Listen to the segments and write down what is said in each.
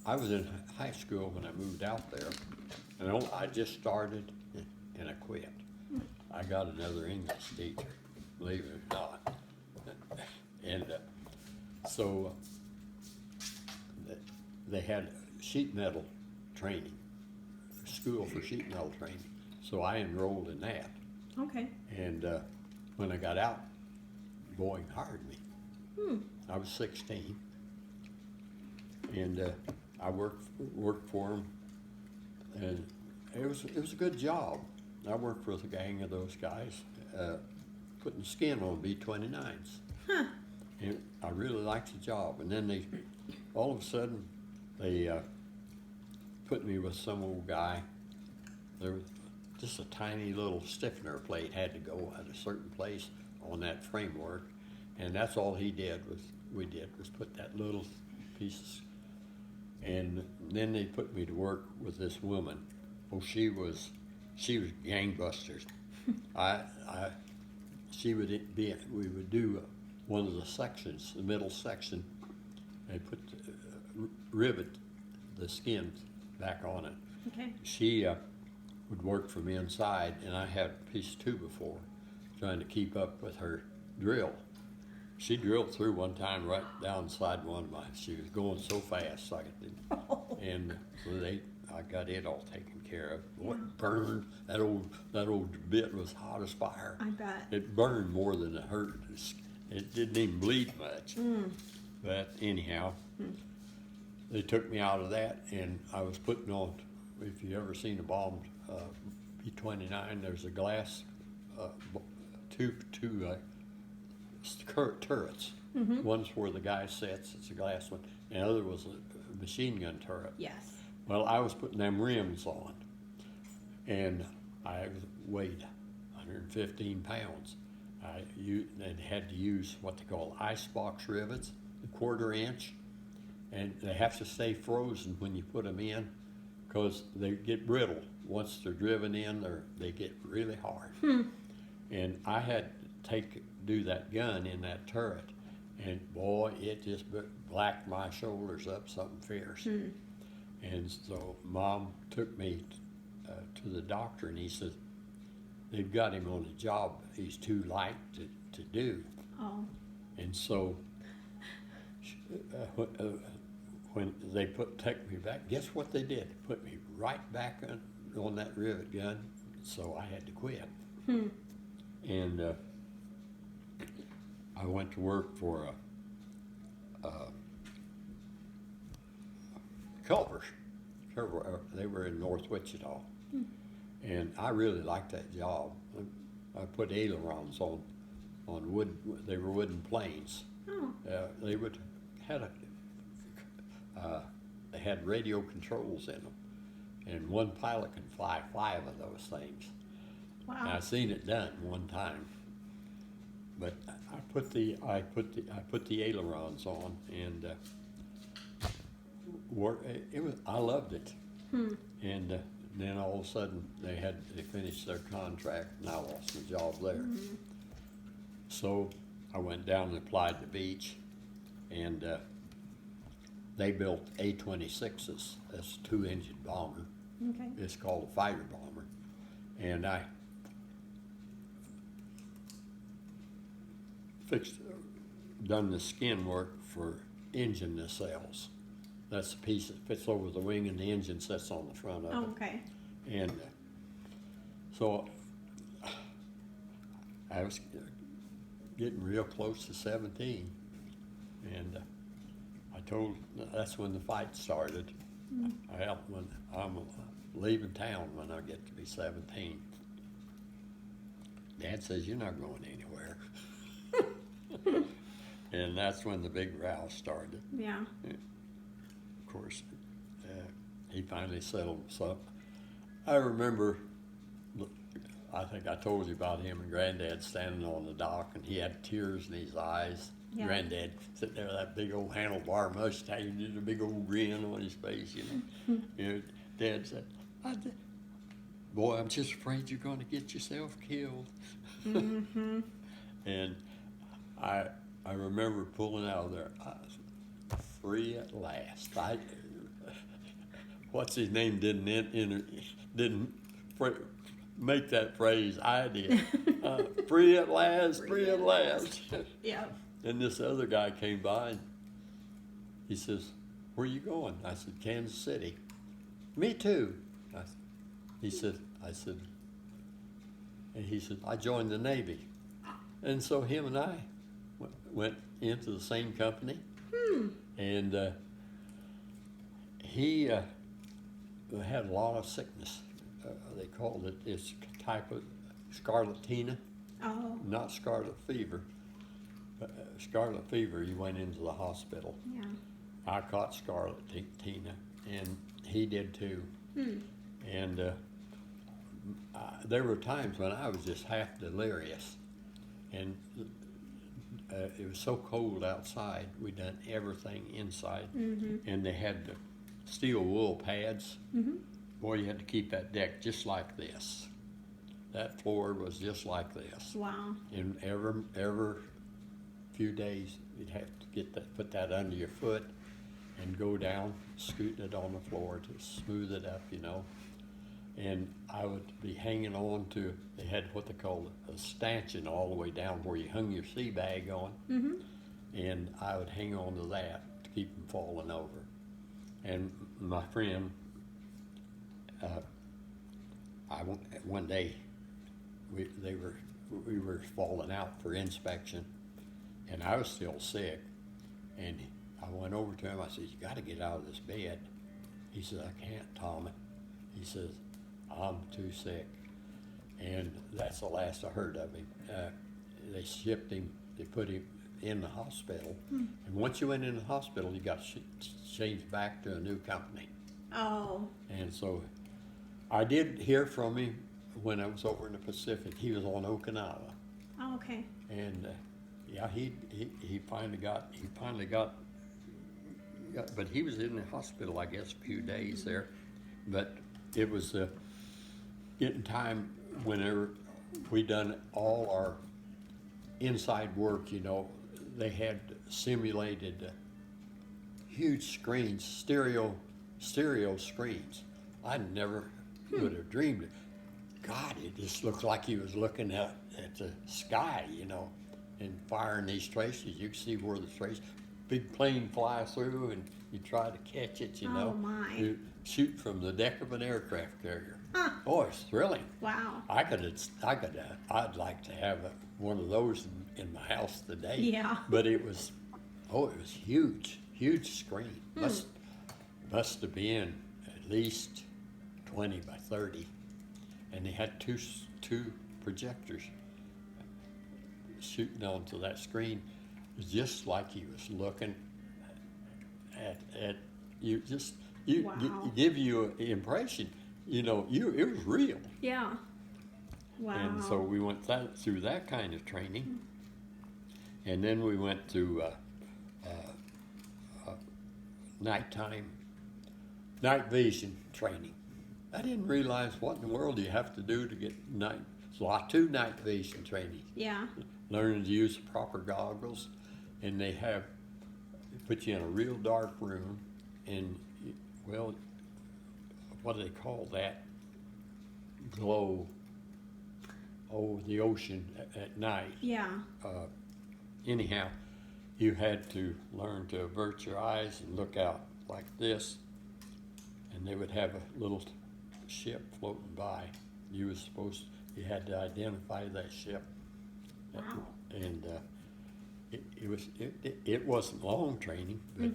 I was in high school when I moved out there, and I just started and I quit. I got another English teacher, believe it or not. And so they had sheet metal training, school for sheet metal training. So I enrolled in that. Okay. And when I got out, Boeing hired me. I was 16, and I worked for them, and it was a good job. I worked with a gang of those guys, putting skin on B-29s. And I really liked the job. And then all of a sudden, they put me with some old guy. There was just a tiny little stiffener plate had to go at a certain place on that framework, and that's all we did was put that little pieces. And then they put me to work with this woman. Oh, she was gangbusters. We would do one of the sections, the middle section. They put rivet the skin back on it. Okay. She would work from inside, and I had a piece of 2x4 trying to keep up with her drill. She drilled through one time right down inside one of mine. She was going so fast, and so I got it all taken care of. What burned? That old bit was hot as fire. I bet. It burned more than it hurt. It didn't even bleed much. But anyhow, they took me out of that, and I was putting on. If you ever seen a bombed B-29, there's a glass two turrets. One's where the guy sits, it's a glass one, and the other was a machine gun turret. Yes. Well, I was putting them rims on, and I weighed 115 pounds. They had to use what they call icebox rivets, a 1/4 inch, and they have to stay frozen when you put them in, because they get brittle. Once they're driven in, they get really hard. And I had to do that gun in that turret, and boy, it just blacked my shoulders up something fierce. And so Mom took me to the doctor, and he said, they've got him on a job he's too light to do. Oh. And so when they take me back, guess what they did? Put me right back on that rivet gun, so I had to quit. And I went to work for Culver's. They were in North Wichita. And I really liked that job. I put ailerons on wood. They were wooden planes. Oh. They had radio controls in them, and one pilot could fly 5 of those things. Wow. And I seen it done one time. But I put the ailerons on, and I loved it. And then all of a sudden they finished their contract, and I lost my job there. So I went down and applied to Beach, and they built A-26s. That's a 2-engine bomber. Okay. It's called a fighter bomber, and I done the skin work for engine nacelles. That's the piece that fits over the wing, and the engine sits on the front of it. Oh, okay. And so I was getting real close to 17, and that's when the fight started. When I'm leaving town when I get to be 17. Dad says, you're not going anywhere. And that's when the big row started. Yeah. Of course, he finally settled. So I remember, I think I told you about him and Granddad standing on the dock, and he had tears in his eyes. Yeah. Granddad sitting there with that big old handlebar mustache, and a big old grin on his face, Dad said, boy, I'm just afraid you're going to get yourself killed. And I remember pulling out of there, free at last. what's his name didn't make that phrase. I did. Free at last, free at last. Yep. And this other guy came by and he says, "Where you going?" I said, "Kansas City." "Me too." He said, and he said, "I joined the Navy." And so him and I went into the same company. And he had a lot of sickness. They called it, it's type of scarlatina, Oh. not scarlet fever. Scarlet fever, you went into the hospital. Yeah. I caught scarlatina, and he did too. And there were times when I was just half delirious, and it was so cold outside. We done everything inside, and they had the steel wool pads. Boy, you had to keep that deck just like this. That floor was just like this. Wow. And every few days, you'd have to put that under your foot, and go down, scooting it on the floor to smooth it up, you know. And I would be hanging on to, they had what they called a stanchion all the way down where you hung your sea bag on. And I would hang on to that to keep from falling over. And my friend, one day, we were falling out for inspection, and I was still sick. And I went over to him. I said, "You got to get out of this bed." He said, "I can't, Tommy." He says, "I'm too sick." And that's the last I heard of him. They shipped him. They put him in the hospital. And once you went in the hospital, you got changed back to a new company. Oh. And so I did hear from him when I was over in the Pacific. He was on Okinawa. Oh, okay. And yeah, he finally got, but he was in the hospital, I guess, a few days there. But it was getting time whenever we done all our inside work, you know. They had simulated huge screens, stereo screens. I never would have dreamed it. God, it just looked like he was looking at the sky, you know, and firing these traces. You could see where the trace, big plane flies through, and you try to catch it, you know. Oh, my. You shoot from the deck of an aircraft carrier. Huh. Oh, it's thrilling. Wow. I'd like to have one of those in my house today. Yeah. But it was huge screen. Must have been at least 20 by 30, and they had two projectors shooting onto that screen. It was just like he was looking at you. Wow. Give you an impression. You know, it was real. Yeah. Wow. And so we went through that kind of training, and then we went to night vision training. I didn't realize what in the world you have to do to get two night vision training. Yeah. Learning to use the proper goggles, and they put you in a real dark room, and well, what do they call that? Glow. Oh, the ocean at night. Yeah. Anyhow, you had to learn to avert your eyes and look out like this, and they would have a little ship floating by. You had to identify that ship. Wow. And it wasn't long training, but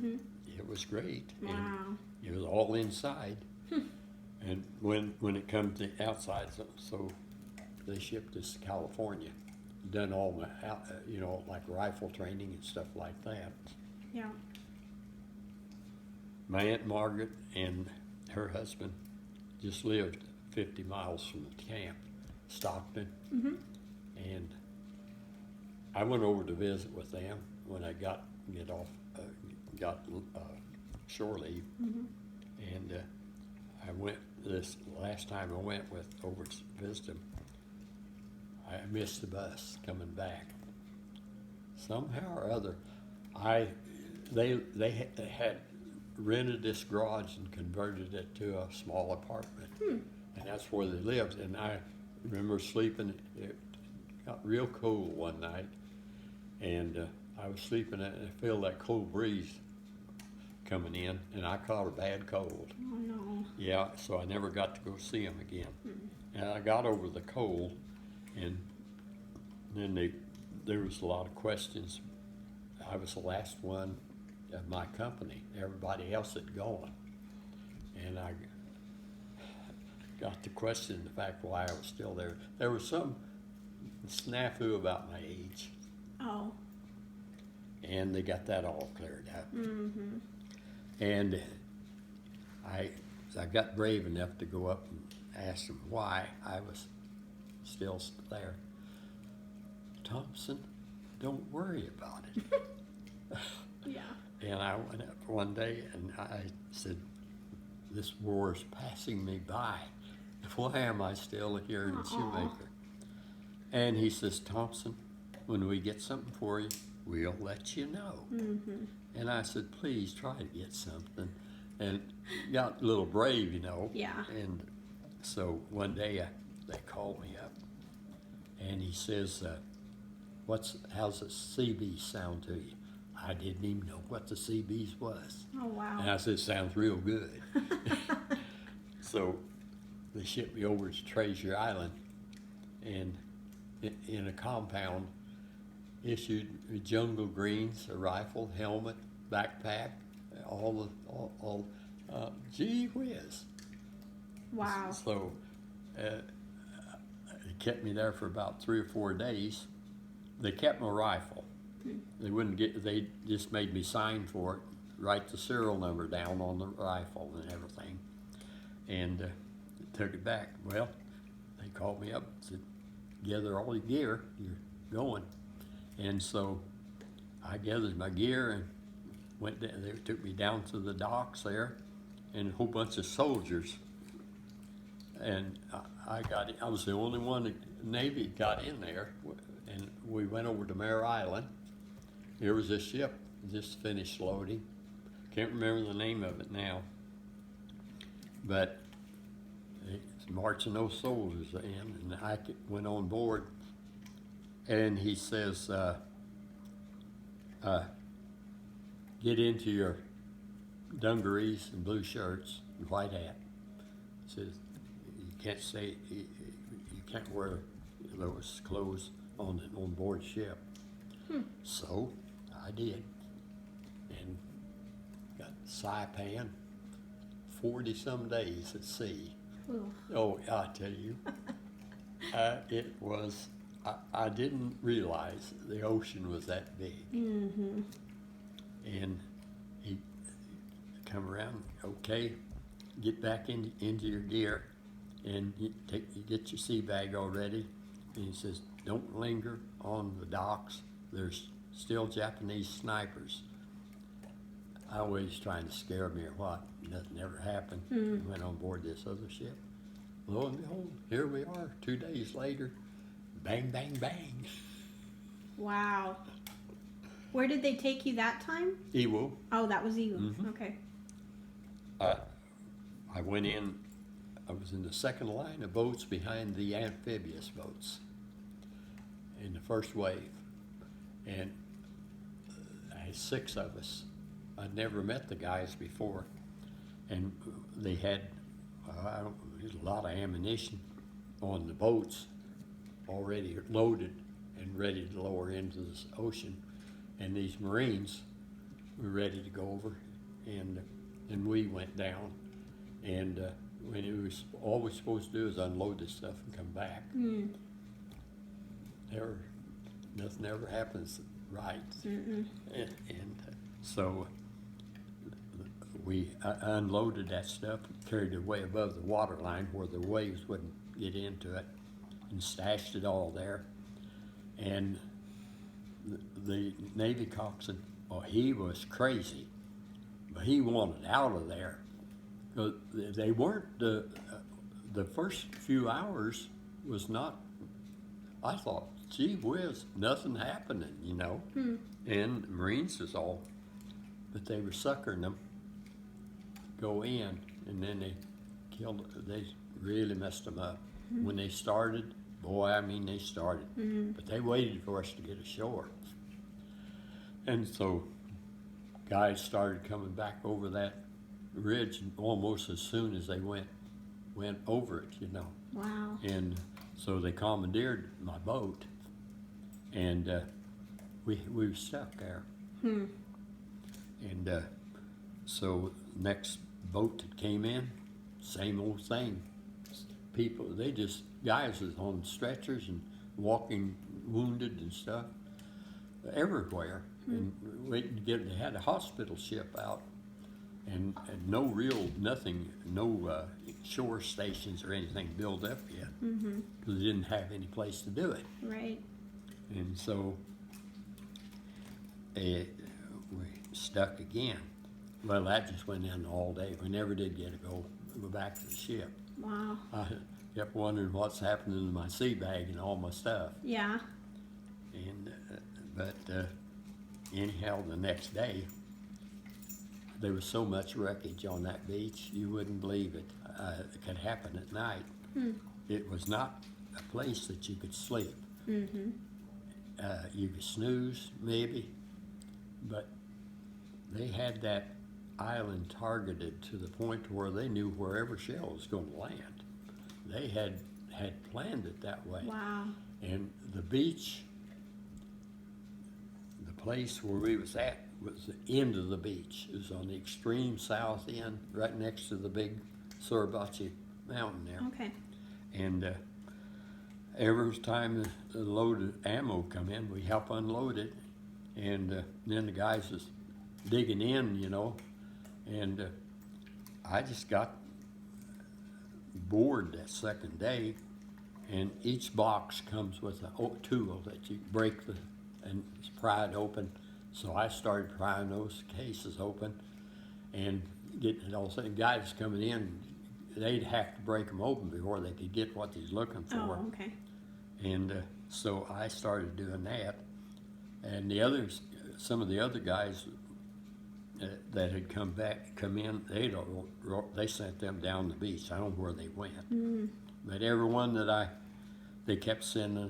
it was great. Wow. And it was all inside. And when it comes to outside, so they shipped us to California. Done all my, like rifle training and stuff like that. Yeah. My Aunt Margaret and her husband just lived 50 miles from the camp, Stockton. And I went over to visit with them when I got shore leave. And I went this last time I went over to visit them. I missed the bus coming back. Somehow or other, they had rented this garage and converted it to a small apartment. And that's where they lived. And I remember sleeping, it got real cold one night, and I was sleeping and I feel that cold breeze coming in, and I caught a bad cold. Oh no. Yeah, so I never got to go see him again. And I got over the cold, and then there was a lot of questions. I was the last one of my company. Everybody else had gone. And I got to question the fact why I was still there. There was some snafu about my age, Oh. and they got that all cleared up. Mm-hmm. And I got brave enough to go up and ask them why I was still there. Thompson, don't worry about it. Yeah. And I went up one day and I said, this war is passing me by. Why am I still here in Shoemaker? And he says, Thompson, when we get something for you, we'll let you know. Mm-hmm. And I said, please try to get something. And got a little brave, you know. Yeah. And so one day they called me up and he says, how's the CB sound to you? I didn't even know what the CBs was. Oh wow. And I said, sounds real good. So they shipped me over to Treasure Island, and in a compound, issued Jungle Greens, a rifle, helmet, backpack, gee whiz. Wow. So it kept me there for about 3 or 4 days. They kept my rifle. They just made me sign for it, write the serial number down on the rifle and everything, and took it back. Well, they called me up and said, gather all your gear, you're going. And so I gathered my gear and went down. They took me down to the docks there, and a whole bunch of soldiers. And I was the only one that the Navy got in there, and we went over to Mare Island. There was a ship just finished loading. Can't remember the name of it now, but it's marching those soldiers in, and I went on board, and he says, get into your dungarees and blue shirts and white hat. He says, you can't wear those clothes on board ship. So I did, and got Saipan, 40-some days at sea. Ooh. Oh, I tell you, it was, I didn't realize the ocean was that big. Mm-hmm. And he come around, okay, get back into your gear, and you get your sea bag all ready. And he says, don't linger on the docks. There's still Japanese snipers. I always trying to scare me or what. Nothing ever happened. Went on board this other ship. Lo and behold, here we are 2 days later. Bang, bang, bang. Wow. Where did they take you that time? Iwo. Oh, that was you. Mhm. Okay. I went in, I was in the second line of boats behind the amphibious boats in the first wave. And I had 6 of us. I'd never met the guys before. And they had a lot of ammunition on the boats already loaded and ready to lower into this ocean. And these Marines were ready to go over, and we went down. And when it was all we're supposed to do is unload this stuff and come back. Nothing ever happens right. And so we unloaded that stuff, carried it way above the water line where the waves wouldn't get into it, and stashed it all there. And the Navy coxswain, oh, he was crazy, but he wanted out of there. They weren't, the first few hours was not, I thought, gee whiz, nothing happening, you know. And the Marines was all, but they were suckering them. go in, and then they killed. They really messed them up. When they started, boy, I mean they started, but they waited for us to get ashore, and so guys started coming back over that ridge almost as soon as they went over it, you know. Wow. And so they commandeered my boat, and we were stuck there. And so next boat that came in, same old thing. People, guys was on stretchers and walking wounded and stuff everywhere. And waiting to they had a hospital ship out, and no shore stations or anything built up yet, because they didn't have any place to do it. Right. And so we stuck again. Well, that just went in all day. We never did get to go back to the ship. Wow. I kept wondering what's happening to my sea bag and all my stuff. Yeah. And but anyhow, the next day there was so much wreckage on that beach you wouldn't believe it. It could happen at night. It was not a place that you could sleep. You could snooze maybe, but they had that island targeted to the point where they knew wherever shell was going to land. They had planned it that way. Wow. And the beach, the place where we was at, was the end of the beach. It was on the extreme south end, right next to the big Suribachi mountain there. Okay. And every time the load of ammo come in, we help unload it. And then the guys was digging in, you know. And I just got bored that second day. And each box comes with a tool that you break and it's pried open. So I started prying those cases open and getting it all set. Guys coming in, they'd have to break them open before they could get what they was looking for. Oh, okay. And so I started doing that. And some of the other guys that had come in, they sent them down the beach. I don't know where they went. But everyone they kept sending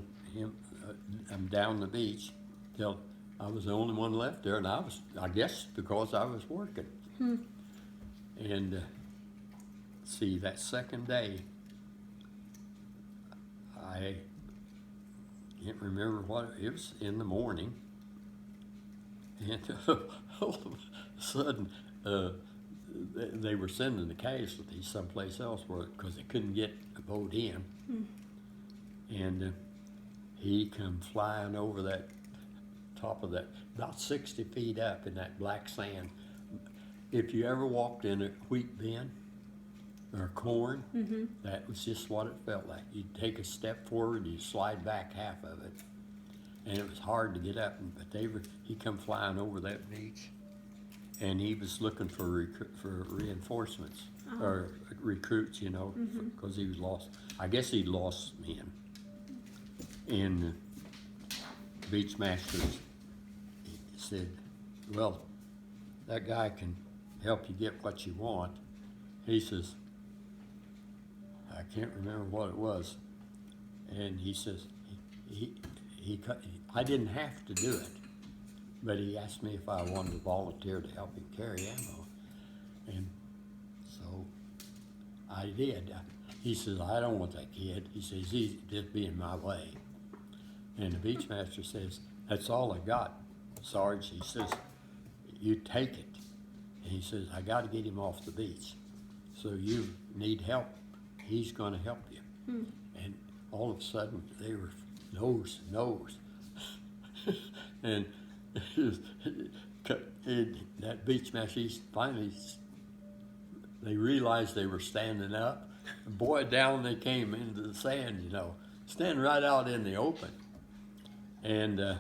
them down the beach till I was the only one left there, and I guess because I was working. And see, that second day, I can't remember it was in the morning, and all of a sudden, they were sending the casualties someplace else because they couldn't get a boat in. And he come flying over that top of that, about 60 feet up in that black sand. If you ever walked in a wheat bin or corn, that was just what it felt like. You'd take a step forward, you'd slide back half of it. And it was hard to get up, but he come flying over that beach. And he was looking for reinforcements, or recruits, you know, because he was lost. I guess he'd lost men. And beach masters said, well, that guy can help you get what you want. He says, I can't remember what it was. And he says, I didn't have to do it. But he asked me if I wanted to volunteer to help him carry ammo. And so I did. He says, I don't want that kid. He says, he's just being my way. And the beach master says, that's all I got, Sarge. He says, you take it. And he says, I got to get him off the beach. So you need help. He's going to help you. And all of a sudden, they were nose to nose. And that beach master, finally, they realized they were standing up. And boy, down they came into the sand, you know, standing right out in the open. And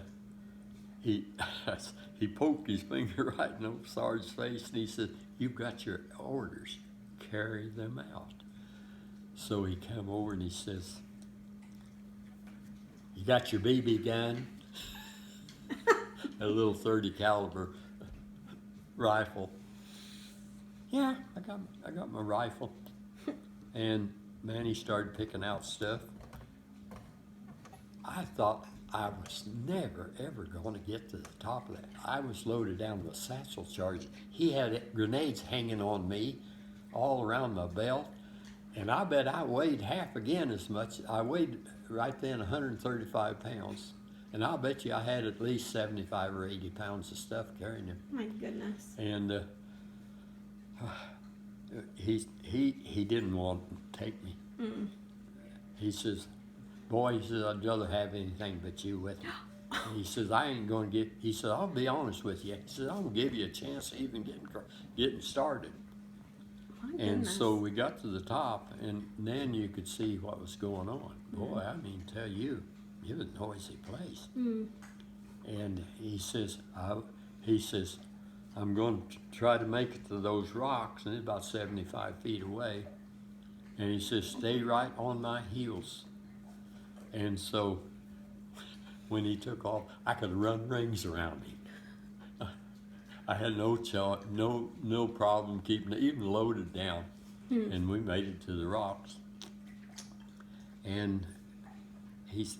he poked his finger right in Sarge's face, and he said, you've got your orders, carry them out. So he come over and he says, you got your BB gun? A little .30 caliber rifle. Yeah, I got my rifle. And man, he started picking out stuff. I thought I was never, ever going to get to the top of that. I was loaded down with satchel charges. He had grenades hanging on me all around my belt. And I bet I weighed half again as much. I weighed right then 135 pounds. And I'll bet you I had at least 75 or 80 pounds of stuff carrying him. My goodness. And he didn't want to take me. Mm. He says, boy, he says, I'd rather have anything but you with me. He says, I ain't going to he said, I'll be honest with you. He says, I'm going to give you a chance of even getting started. My And goodness. so we got to the top, and then you could see what was going on. Boy, I mean, tell you, it was a noisy place. Mm. And he says, I'm going to try to make it to those rocks, and it's about 75 feet away. And he says, stay right on my heels. And so when he took off, I could run rings around him. I had no problem keeping it, even loaded down. And we made it to the rocks. And he's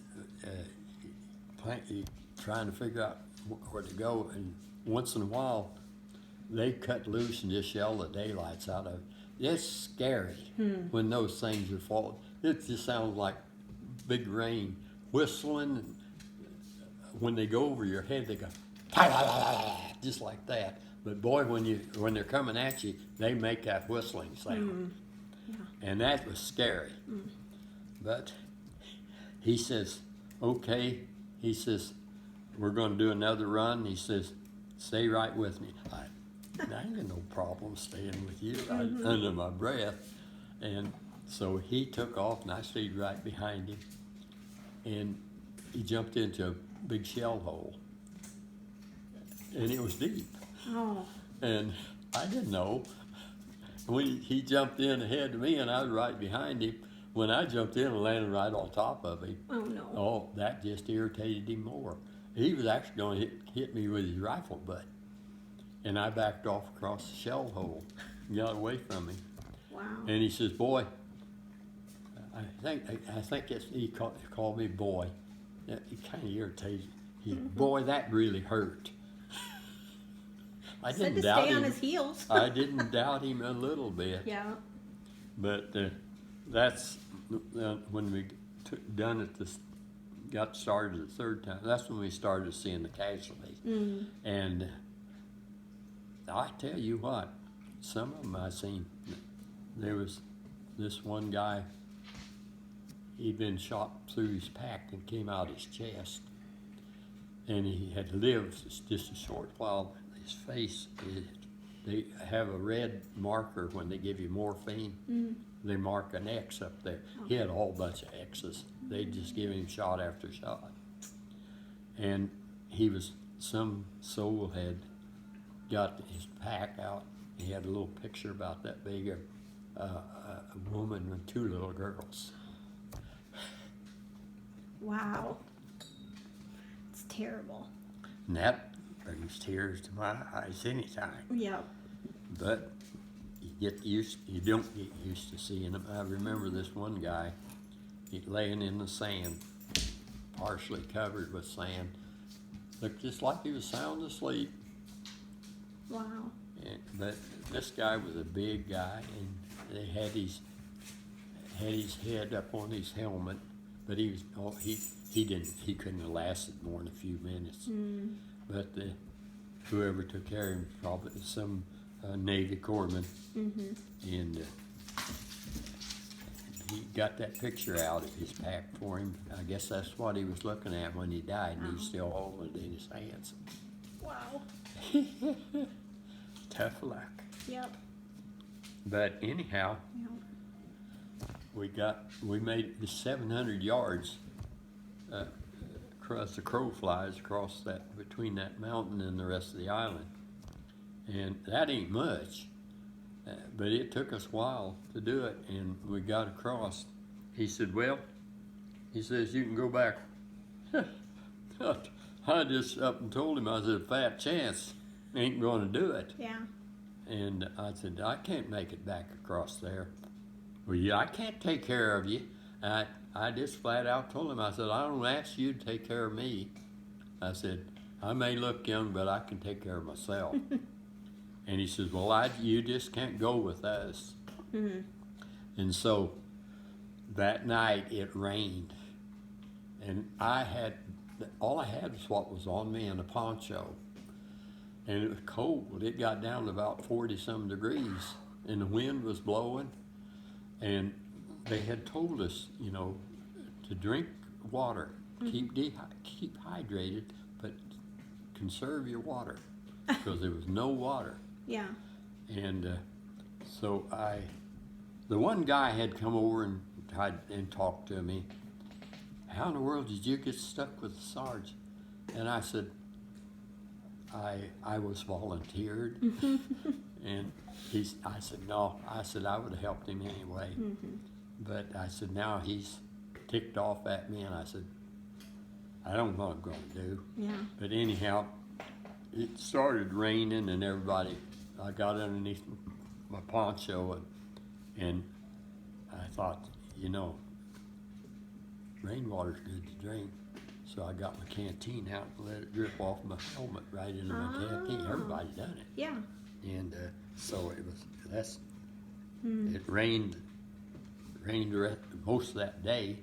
trying to figure out where to go. And once in a while, they cut loose and just yell the daylights out of it. It's scary when those things are falling. It just sounds like big rain, whistling. When they go over your head, they go just like that. But boy, when they're coming at you, they make that whistling sound, and that was scary. But he says, "Okay," he says, "we're going to do another run." He says, "Stay right with me." I ain't got no problem staying with you. Under my breath, and so he took off, and I stayed right behind him, and he jumped into a big shell hole, and it was deep. Oh. And I didn't know. When he jumped in ahead of me, and I was right behind him. When I jumped in and landed right on top of him, Oh no. oh, that just irritated him more. He was actually going to hit me with his rifle butt, and I backed off across the shell hole, got away from him. Wow. And he says, "Boy," I think he called me boy. It kind of irritated. Boy, that really hurt. I Said didn't to doubt stay on him. his heels. I didn't doubt him a little bit. Yeah. But that's when we got started the third time. That's when we started seeing the casualties. And I tell you what, some of them I seen. There was this one guy. He'd been shot through his pack and came out his chest, and he had lived just a short while. His face, they have a red marker when they give you morphine. They mark an X up there. He had a whole bunch of X's. They just give him shot after shot. And some soul had got his pack out. He had a little picture about that big, a woman and two little girls. Wow. It's terrible. And that brings tears to my eyes anytime. Yep. But you don't get used to seeing them. I remember this one guy, laying in the sand, partially covered with sand, looked just like he was sound asleep. Wow. But this guy was a big guy, and they had his head up on his helmet, but he couldn't have lasted more than a few minutes. But whoever took care of him, probably some Navy corpsman, and he got that picture out of his pack for him. I guess that's what he was looking at when he died, and he's still holding it in his hands. Wow. Tough luck. Yep. But anyhow, Yep. we made it 700 yards across the crow flies across that, between that mountain and the rest of the island, and that ain't much, but it took us a while to do it, and we got across. He said, "Well," he says, "you can go back." I just up and told him, I said, "Fat chance, ain't going to do it." Yeah. And I said, I can't make it back across there. Well, yeah, I can't take care of you. I just flat out told him, I said, I don't ask you to take care of me. I said, I may look young, but I can take care of myself. And he says, well, you just can't go with us. Mm-hmm. And so that night it rained. And all I had was what was on me and a poncho. And it was cold. It got down to about 40-some degrees. And the wind was blowing. And they had told us, to drink water, keep hydrated, but conserve your water, because there was no water. Yeah. And so the one guy had come over and tried and talked to me. How in the world did you get stuck with the sergeant? And I said, I was volunteered. And I said, no. I said, I would have helped him anyway. Mm-hmm. But I said, now he's ticked off at me. And I said, I don't know what I'm going to do. Yeah. But anyhow, it started raining and everybody, I got underneath my poncho and I thought, rainwater's good to drink. So I got my canteen out and let it drip off my helmet right into my canteen. Everybody done it. Yeah. And so it rained most of that day.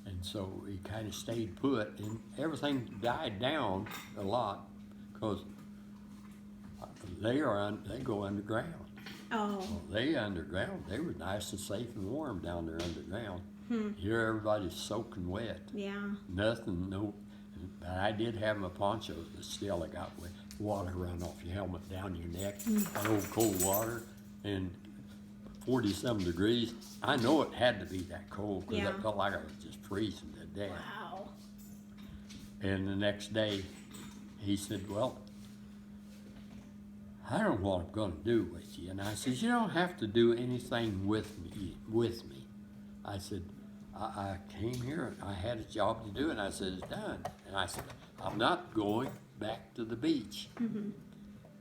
And so we kind of stayed put, and everything died down a lot because they go underground. Oh. Well, they underground. They were nice and safe and warm down there underground. Here everybody's soaking wet. Yeah. Nothing, no. But I did have my poncho, but still I got water run off your helmet down your neck, that old cold water, and 40-some degrees. I know it had to be that cold because Yeah. it felt like I was just freezing to death. Wow. And the next day, he said, well, I don't know what I'm going to do with you. And I said, you don't have to do anything with me. I said, I came here, I had a job to do, and I said, it's done. And I said, I'm not going back to the beach.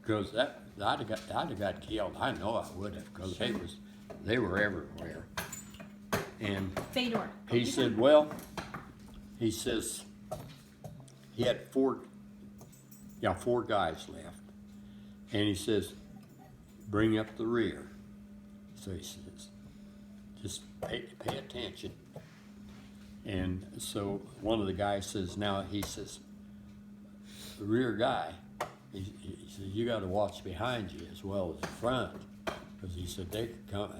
Because I'd have got killed. I know I would have, because they were everywhere. And Fedor. he said, he says, he had four guys left. And he says, bring up the rear. So he says, just pay attention. And so one of the guys says, the rear guy, he says, you got to watch behind you as well as the front. Because he said, they could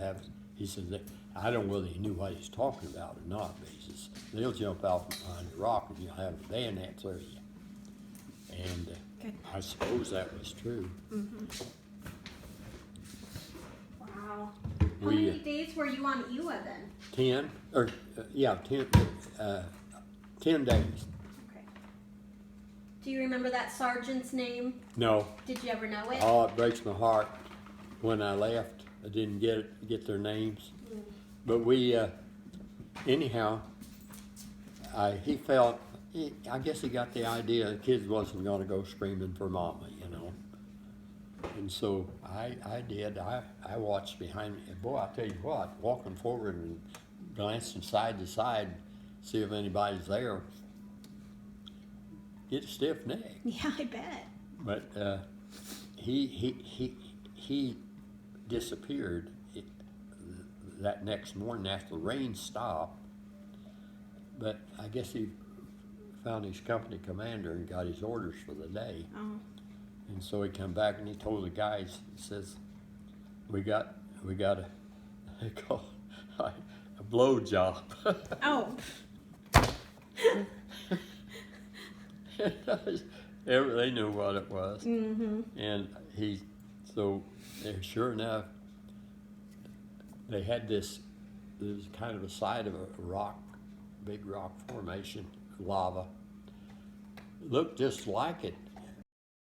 I don't know whether he knew what he was talking about or not, but he says, they'll jump out from behind the rock and you'll have a bayonet through you. And I suppose that was true. Wow. How many days were you on Iwo then? 10 days. Okay. Do you remember that sergeant's name? No. Did you ever know it? Oh, it breaks my heart. When I left, I didn't get their names. But we, anyhow, I guess he got the idea the kids wasn't going to go screaming for mama, And so I did. I watched behind me. Boy, I tell you what, walking forward and glancing side to side, see if anybody's there, get a stiff neck. Yeah, I bet. But he disappeared that next morning after the rain stopped. But I guess he found his company commander and got his orders for the day. Oh. And so he come back and he told the guys, he says, we got a blow job. Oh. They knew what it was. And sure enough, they had this was kind of a side of a big rock formation, lava. It looked just like it